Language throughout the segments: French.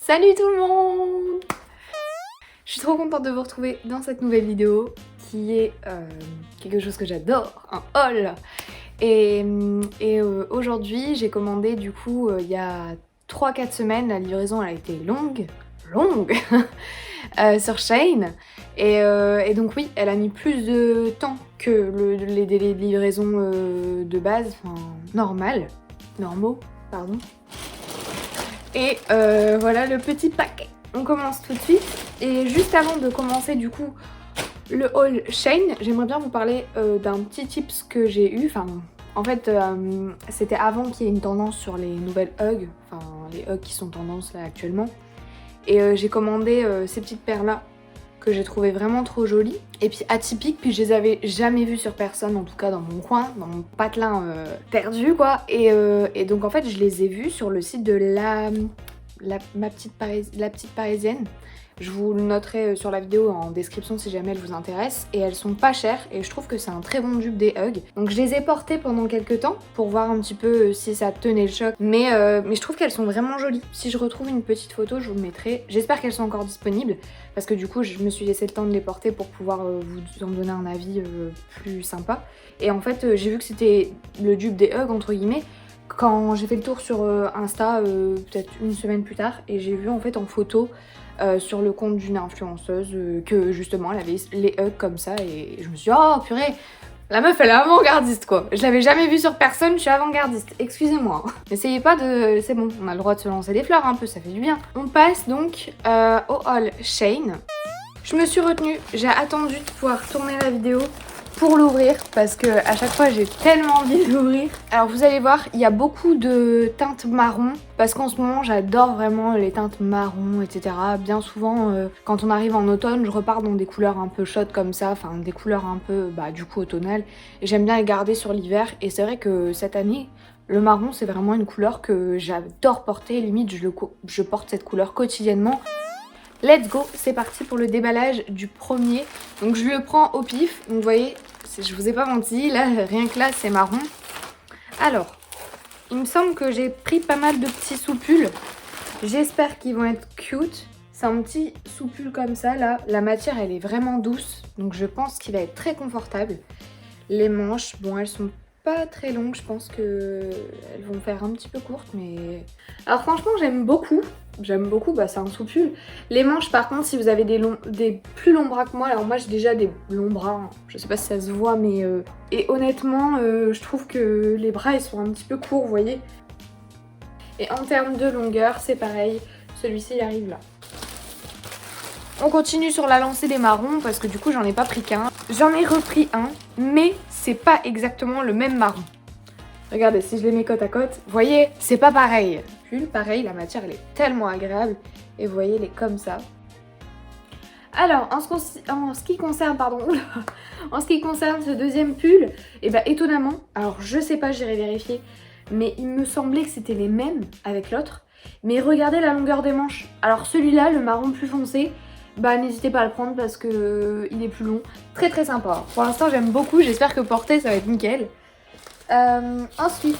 Salut tout le monde! Je suis trop contente de vous retrouver dans cette nouvelle vidéo qui est quelque chose que j'adore, un haul. Et aujourd'hui j'ai commandé du coup il y a 3-4 semaines, la livraison elle a été longue sur Shein. Et donc oui, elle a mis plus de temps que les délais de livraison de base, enfin normaux, pardon. Et voilà le petit paquet. On commence tout de suite. Et juste avant de commencer du coup le haul Shein, j'aimerais bien vous parler d'un petit tips que j'ai eu. Enfin, en fait, c'était avant qu'il y ait une tendance sur les nouvelles Ugg, enfin les Ugg qui sont tendance là actuellement. Et j'ai commandé ces petites paires là que j'ai trouvé vraiment trop jolies et puis atypiques, puis je les avais jamais vues sur personne, en tout cas dans mon coin, dans mon patelin perdu quoi. Et donc en fait je les ai vues sur le site de la petite parisienne. Je vous le noterai sur la vidéo en description si jamais elles vous intéressent. Et elles sont pas chères et je trouve que c'est un très bon dupe des Ugg. Donc je les ai portées pendant quelques temps pour voir un petit peu si ça tenait le choc. Mais je trouve qu'elles sont vraiment jolies. Si je retrouve une petite photo, je vous le mettrai. J'espère qu'elles sont encore disponibles parce que du coup je me suis laissé le temps de les porter pour pouvoir vous en donner un avis plus sympa. Et en fait j'ai vu que c'était le dupe des Ugg entre guillemets quand j'ai fait le tour sur Insta peut-être une semaine plus tard et j'ai vu en fait en photo sur le compte d'une influenceuse que justement elle avait les Ugg comme ça et je me suis dit oh purée, la meuf elle est avant-gardiste quoi. Je l'avais jamais vue sur personne, je suis avant-gardiste, excusez-moi. N'essayez pas de... c'est bon, on a le droit de se lancer des fleurs un peu, ça fait du bien. On passe donc au haul Shein. Je me suis retenue, j'ai attendu de pouvoir tourner la vidéo pour l'ouvrir parce que à chaque fois j'ai tellement envie de l'ouvrir. Alors vous allez voir, il y a beaucoup de teintes marron parce qu'en ce moment j'adore vraiment les teintes marron, etc. Bien souvent quand on arrive en automne, je repars dans des couleurs un peu chaudes comme ça, enfin des couleurs un peu du coup automnales et j'aime bien les garder sur l'hiver. Et c'est vrai que cette année le marron c'est vraiment une couleur que j'adore porter, limite je porte cette couleur quotidiennement. Let's go, c'est parti pour le déballage du premier. Donc je le prends au pif, donc vous voyez, je vous ai pas menti, là rien que là c'est marron. Alors, il me semble que j'ai pris pas mal de petits sous-pulls. J'espère qu'ils vont être cute. C'est un petit sous-pull comme ça là, la matière elle est vraiment douce, donc je pense qu'il va être très confortable. Les manches, bon elles sont pas très longues, je pense que elles vont faire un petit peu courtes, mais... Alors franchement j'aime beaucoup, c'est un sous-pull. Les manches par contre, si vous avez des plus longs bras que moi, alors moi j'ai déjà des longs bras, hein. Je sais pas si ça se voit, mais... Et honnêtement, je trouve que les bras ils sont un petit peu courts, vous voyez. Et en termes de longueur, c'est pareil, celui-ci il arrive là. On continue sur la lancée des marrons parce que du coup j'en ai pas pris qu'un. J'en ai repris un, mais c'est pas exactement le même marron. Regardez, si je les mets côte à côte, vous voyez, c'est pas pareil. Pull, pareil, la matière elle est tellement agréable. Et vous voyez, elle est comme ça. Alors, en ce qui concerne, en ce qui concerne ce deuxième pull, et bah étonnamment, alors je sais pas, j'irai vérifier, mais il me semblait que c'était les mêmes avec l'autre. Mais regardez la longueur des manches. Alors celui-là, le marron plus foncé, bah n'hésitez pas à le prendre parce que il est plus long. Très très sympa. Pour l'instant j'aime beaucoup, j'espère que porter ça va être nickel. Ensuite,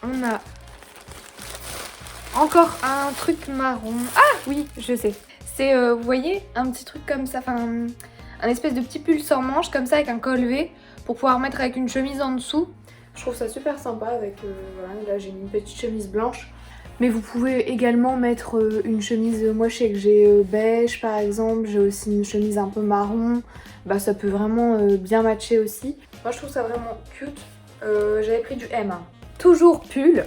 on a encore un truc marron. Ah oui, je sais. C'est, vous voyez, un petit truc comme ça, enfin un espèce de petit pull sans manche comme ça avec un col V pour pouvoir mettre avec une chemise en dessous. Je trouve ça super sympa avec, voilà, là j'ai une petite chemise blanche. Mais vous pouvez également mettre une chemise, moi je sais que j'ai beige par exemple, j'ai aussi une chemise un peu marron, bah ça peut vraiment bien matcher aussi. Moi je trouve ça vraiment cute, j'avais pris du M, hein. Toujours pull,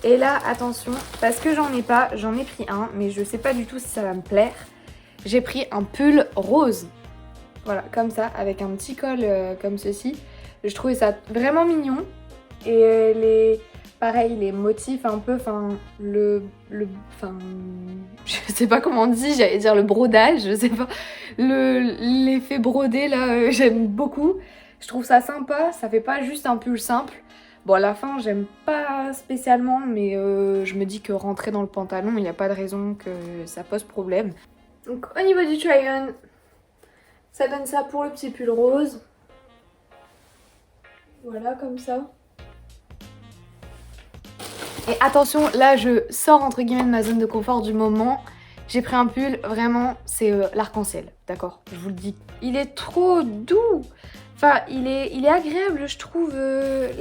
et là attention, parce que j'en ai pas, j'en ai pris un, mais je sais pas du tout si ça va me plaire. J'ai pris un pull rose, voilà comme ça, avec un petit col comme ceci. Je trouvais ça vraiment mignon, et pareil, les motifs un peu, enfin, je sais pas comment on dit, j'allais dire le brodage, je sais pas, l'effet brodé là, j'aime beaucoup. Je trouve ça sympa, ça fait pas juste un pull simple. Bon, à la fin, j'aime pas spécialement, mais je me dis que rentrer dans le pantalon, il n'y a pas de raison que ça pose problème. Donc, au niveau du try-on, ça donne ça pour le petit pull rose. Voilà, comme ça. Et attention, là je sors entre guillemets de ma zone de confort du moment. J'ai pris un pull, vraiment, c'est l'arc-en-ciel, d'accord? Je vous le dis. Il est trop doux. Enfin, il est agréable, je trouve.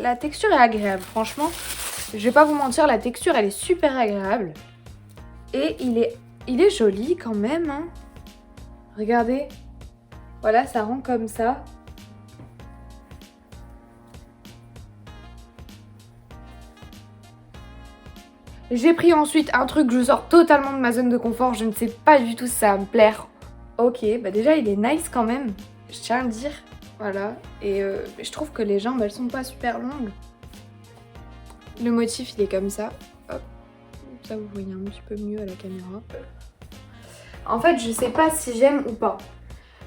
La texture est agréable, franchement. Je vais pas vous mentir, la texture, elle est super agréable. Et il est joli quand même, hein. Regardez. Voilà, ça rend comme ça. J'ai pris ensuite un truc, je sors totalement de ma zone de confort, je ne sais pas du tout si ça va me plaire. Ok, bah déjà il est nice quand même, je tiens à le dire. Voilà, et je trouve que les jambes elles sont pas super longues. Le motif il est comme ça, hop, ça vous voyez un petit peu mieux à la caméra. En fait je sais pas si j'aime ou pas,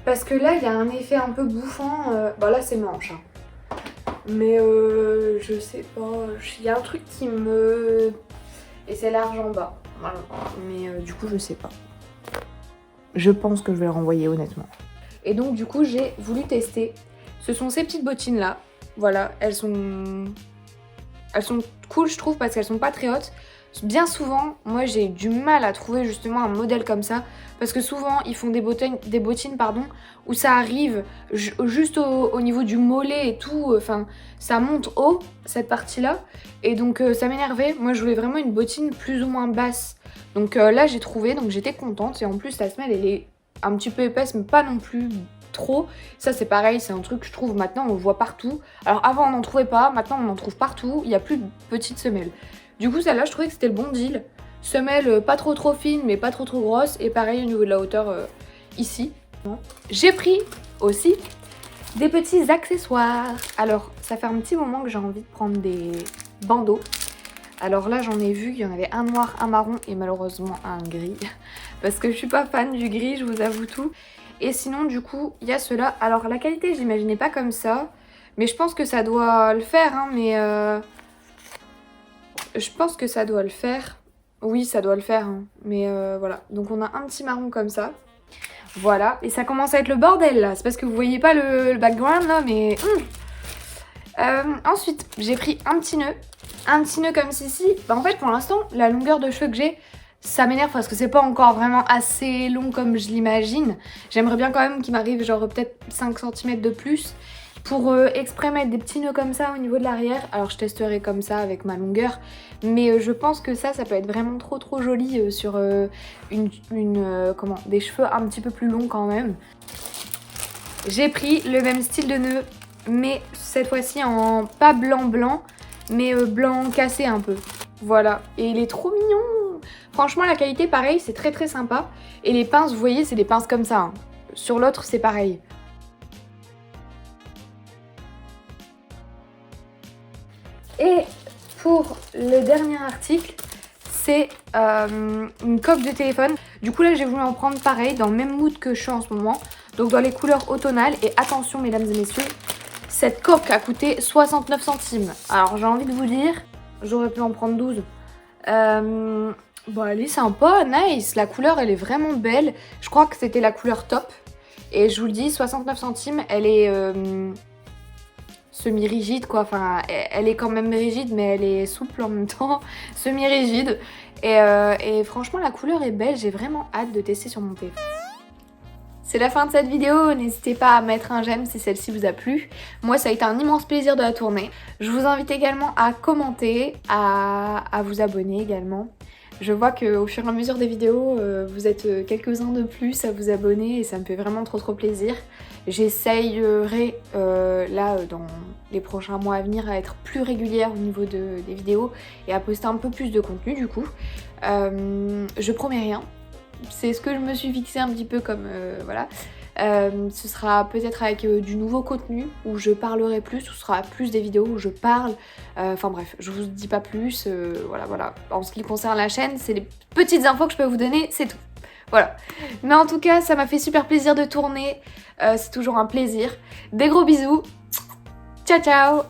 parce que là il y a un effet un peu bouffant, bah là c'est manche. Hein. Mais je sais pas, il y a un truc qui me... Et c'est large en bas, voilà. Mais du coup je sais pas. Je pense que je vais le renvoyer honnêtement. Et donc du coup j'ai voulu tester. Ce sont ces petites bottines là. Voilà, elles sont cool je trouve parce qu'elles sont pas très hautes. Bien souvent, moi j'ai du mal à trouver justement un modèle comme ça. Parce que souvent ils font des bottines pardon, où ça arrive juste au niveau du mollet et tout. Enfin, ça monte haut cette partie là. Et donc ça m'énervait. Moi je voulais vraiment une bottine plus ou moins basse. Donc là j'ai trouvé, donc j'étais contente. Et en plus la semelle elle est un petit peu épaisse mais pas non plus trop. Ça c'est pareil, c'est un truc que je trouve maintenant on le voit partout. Alors avant on n'en trouvait pas, maintenant on en trouve partout. Il n'y a plus de petites semelles. Du coup celle-là je trouvais que c'était le bon deal. Semelle pas trop fine mais pas trop grosse. Et pareil au niveau de la hauteur ici. J'ai pris aussi des petits accessoires. Alors ça fait un petit moment que j'ai envie de prendre des bandeaux. Alors là j'en ai vu, il y en avait un noir, un marron et malheureusement un gris. Parce que je suis pas fan du gris, je vous avoue tout. Et sinon du coup il y a ceux-là. Alors la qualité j'imaginais pas comme ça. Mais je pense que ça doit le faire hein, mais je pense que ça doit le faire. Oui ça doit le faire hein. Mais voilà. Donc on a un petit marron comme ça. Voilà. Et ça commence à être le bordel là. C'est parce que vous voyez pas le background là mais... ensuite j'ai pris un petit nœud. Un petit nœud comme ceci. Bah en fait pour l'instant la longueur de cheveux que j'ai, ça m'énerve parce que c'est pas encore vraiment assez long comme je l'imagine. J'aimerais bien quand même qu'il m'arrive genre peut-être 5 cm de plus pour exprès mettre des petits nœuds comme ça au niveau de l'arrière. Alors je testerai comme ça avec ma longueur. Mais je pense que ça peut être vraiment trop joli sur des cheveux un petit peu plus longs quand même. J'ai pris le même style de nœud mais cette fois-ci en pas blanc mais blanc cassé un peu. Voilà, et il est trop mignon. Franchement la qualité pareil, c'est très sympa. Et les pinces, vous voyez, c'est des pinces comme ça hein. Sur l'autre c'est pareil. Et pour le dernier article, c'est une coque de téléphone. Du coup là j'ai voulu en prendre pareil, dans le même mood que je suis en ce moment. Donc dans les couleurs automnales. Et attention mesdames et messieurs, cette coque a coûté 69 centimes. Alors j'ai envie de vous dire, j'aurais pu en prendre 12. Bon elle est sympa, nice. La couleur elle est vraiment belle. Je crois que c'était la couleur top. Et je vous le dis, 69 centimes, elle est semi-rigide quoi. Enfin elle est quand même rigide mais elle est souple en même temps. Semi-rigide. Et franchement la couleur est belle. J'ai vraiment hâte de tester sur mon téléphone. C'est la fin de cette vidéo, n'hésitez pas à mettre un j'aime si celle-ci vous a plu. Moi ça a été un immense plaisir de la tourner. Je vous invite également à commenter, à vous abonner également. Je vois qu'au fur et à mesure des vidéos, vous êtes quelques-uns de plus à vous abonner et ça me fait vraiment trop plaisir. J'essayerai là dans les prochains mois à venir à être plus régulière au niveau des vidéos et à poster un peu plus de contenu du coup. Je promets rien. C'est ce que je me suis fixé un petit peu comme voilà. Ce sera peut-être avec du nouveau contenu où je parlerai plus, ou ce sera plus des vidéos où je parle. Enfin bref, je vous dis pas plus. Voilà. En ce qui concerne la chaîne, c'est les petites infos que je peux vous donner, c'est tout. Voilà. Mais en tout cas, ça m'a fait super plaisir de tourner. C'est toujours un plaisir. Des gros bisous. Ciao ciao.